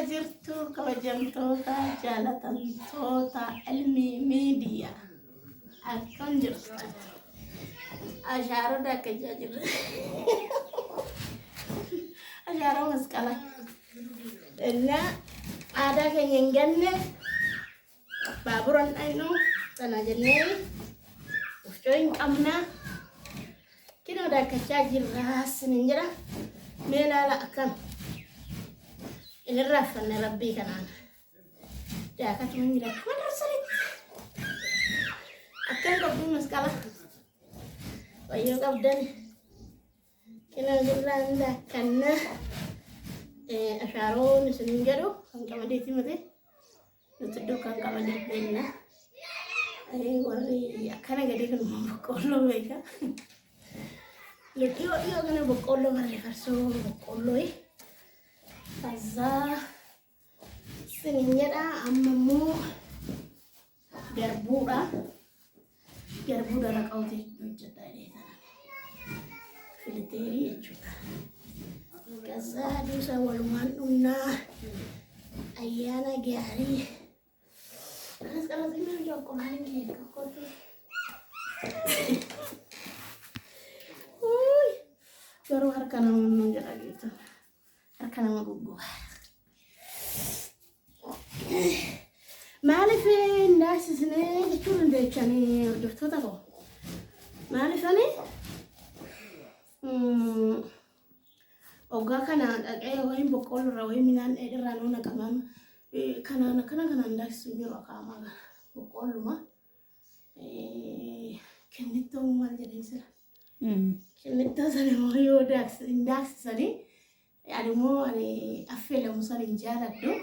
Jirtu kabajamtoota jaalatamtoota ilmi miidiyaa akkam jirtu ashaarota akka jirru ashaaroo masqala innaa aadaa keenya hin ganne baaburan dhaynu sana jennee ufcoo hin qabna kinoo daakkachaa jirra sinin jira mee laala akkam الرافن ربي كمان جاكت من جرا كمان رسلت أكل ربي مسكالة ويو قبضن كنا جرا عند كنا أشارون سنجرو كان كمان ديتي متى نتدو كان كمان ديتنا أي وري أكنا قدي كنا بقولو بيكا لكيو كنا بقولو مرة فرسو بقولو Kaza seninya amamu garbuda rakau teh cerita ini filteri juga kaza dusa waluman unna ayana gari sekarang sini jauh kemarin gitu kok tuh baru harga nama gitu أركنا ما بقول ما أعرف الناس سنين يقولون ده يعني دكتور تبغى ما أعرف أنا أوجا كنا أجا وين بقول روي منان إدرانونا كمان كنا الناس سنيرو كمان بقول ما كنيتو ما جدين سلا كنيتو سني ما هو داكس سني يعني مو يعني أفعل مصارين جارده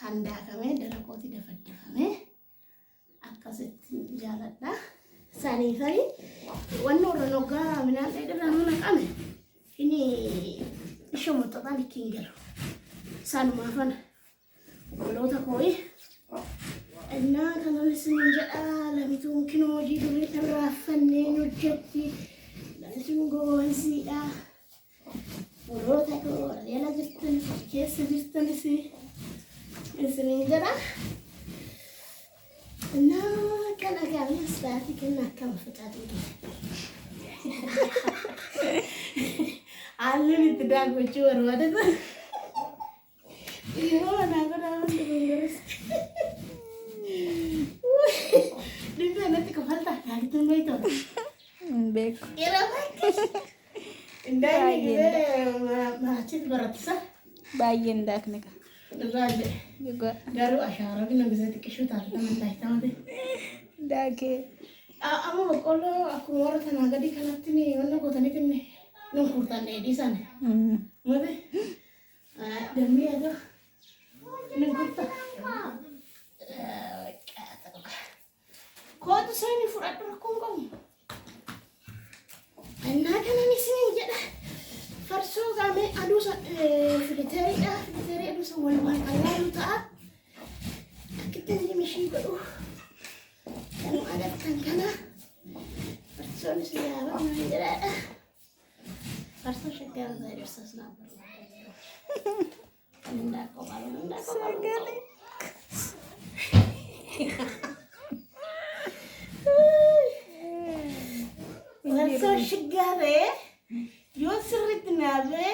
كان ده كمان دركوتي دفد فمه أكاسيت جارده ثاني والنور نوجا من هذا رانونا كمان ini شو متطالع كينجر سان ما فن لو تكوي إننا كنا لسنا جاء لم يمكن وجود الرافنين وجدتي لازم نقول سيدا ولوتك يلا جستني كيس جستني سي إنسان جرا نا كنا كامل ساعتي كنا كم فتاتي علمني تداق بجور وده يوه أنا كنا بنجرس ليه أنا تكفل تحت تنبي تو بيك يلا بيك إنداي كده ما هتشوف برتصة باين داك نكا دراجة juga دارو أشارة كنا بزيت كشوف تعرف من تحت ما ده داك أما بقول له أكو مرة أنا قدي كانتني وأنا كنت نكني نقول تاني دي سنة ما ده دمي هذا نقول تا كود سيني فرات ركون كم أنا كنا نسيني جدا فرسو كامي أدوس فلتري أدوس والوان أيام تاع كنت اللي مشي بدو كانوا ada كنا فرسو نسيا ما جدا فرسو شكل زي رصاص نابر ندا كوبالو sekali فرسو شجارة يوسرت نابه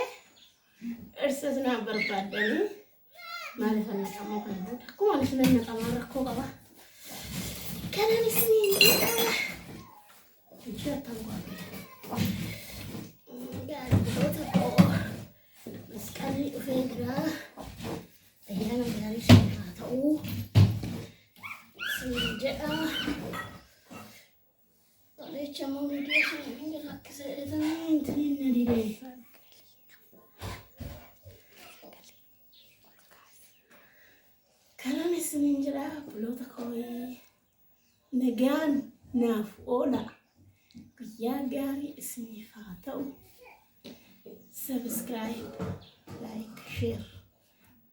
إرساس نابر بعدني ما لفنا كمان كنا كم أنا سنين كمان ركوا كبا كان أنا سنين جدا تنقل قاعد بتوتر بس كان لي فكرة أيانا جاري سنة تاو سنجا طلعت شمو ميديا سنين ركز إذا تنين نديري كلام سنجرا بلوتا كوي نجان ناف أولا يا جاري اسمي فاتو سبسكرايب لايك شير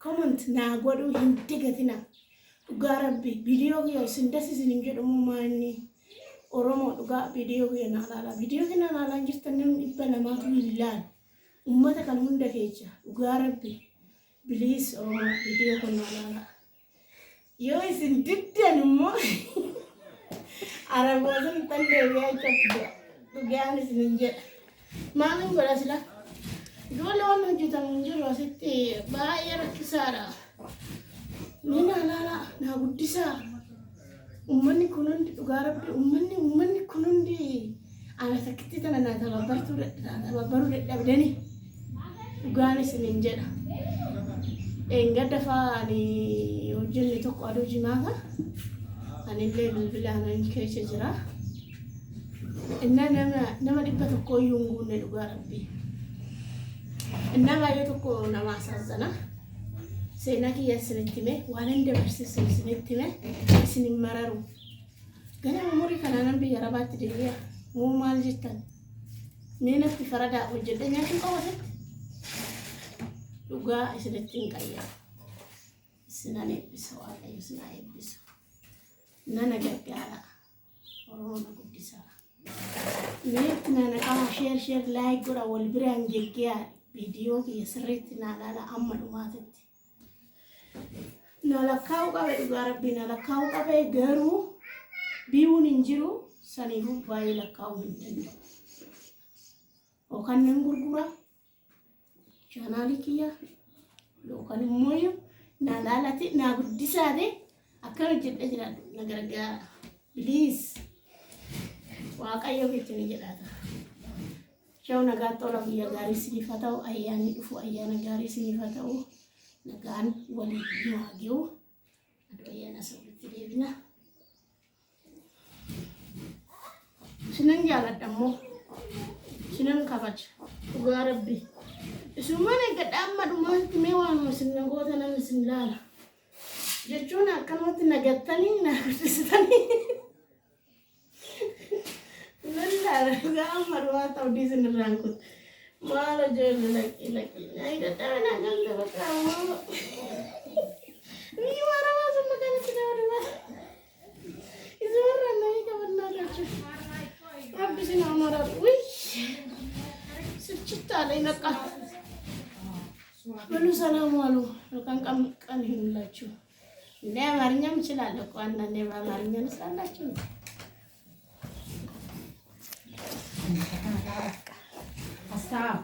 كومنت ناقولو هندقتنا Garabbi video ya sindasi sinin jedhamu maani Oromoo dhugaa video kana alaala video kana alaala jirtan namni dhibba namaatu ilaalu ummata kan hunda keessa garabbi bilis Oromoo video kana alaala yoo isin diddan immoo araboota tan deebi'aa jirtu dhugaan isin jedha maalin godha sila dole waan hojjetamu jiru asitti baay'ee rakkisaadha. Mina alaala na guddisaa ummanni kunuundi dhugaa rabbi ummanni kunuundi ana takkitti tana na tababaruu dadhabdanii dhugaan isinin jedha. Engadda faani hojjenni tokko aduu jimaata anillee bilbilaan keessa jira. Inna nama dhibba tokko iyyuu hin guunne dhugaa rabbi. Inna baay'ee tokko nama asaasana. Seenaa kiyya isinitti hime waan hin dabarsiisu isinitti hime isinin mararu. Ganama umurii kanaan biyya Arabaatti deebi'a. Moo maal jettan? Mee natti faradaa hojjedhe nyaatiin qabatetti. Dhugaa isinitti hin qayyaa. Isinan eebbisa waaqayyo isinaa eebbisa. Nana gargaara. Oromoo na guddisaa. Mee itti nana qaba sheer laayik godha wal biraan geggeyaa viidiyoo kiyya sirriitti naa laala amma dhumaatetti. Nalakkaa'u qabe dhugaa rabbii nalakkaa'u qabe garuu biiwuun hin jiru saniifuu baay'ee lakkaa'uu hin danda'u. Yookaan nan gurgura chaanaalii kiyya yookaan immoo na laalate na guddisaate akkana hojjedhe jiraadhu na gargaara. Please waaqayyo keetti jedhaata. Shau nagaa tola guyyaa gaarii isiniif haa ta'u ayyaanni dhufu ayyaana gaarii isiniif haa ta'u. Nagaan waliin waagiu adoo ayyaana sirriitti deebina. Sinan jaaladha ammoo sinan kabaja dhugaa rabbi. Isumaan eeggadha amma dhumaatti mee waanuma isin nagoota nama isin laala. Jechuun akkanumatti nagattanii na guddisitanii. Lallaala dhugaa amma dhumaa ta'uu isin irraan kun. Maala jolle laki. Ay dadhabe na galte bakka ammoo. Mii maramaa sun makaan itti dabalama. Isu warra namii qabannaa jechuudha. Rabbi sin amara. Uy! Sichittaadha hin akka. Walu salaamu alu. Yookaan kan hin lachu. እንደ አማርኛም እችላለሁ እኮ አንዳንዴ በአማርኛ እንስላላችሁ ሀሳብ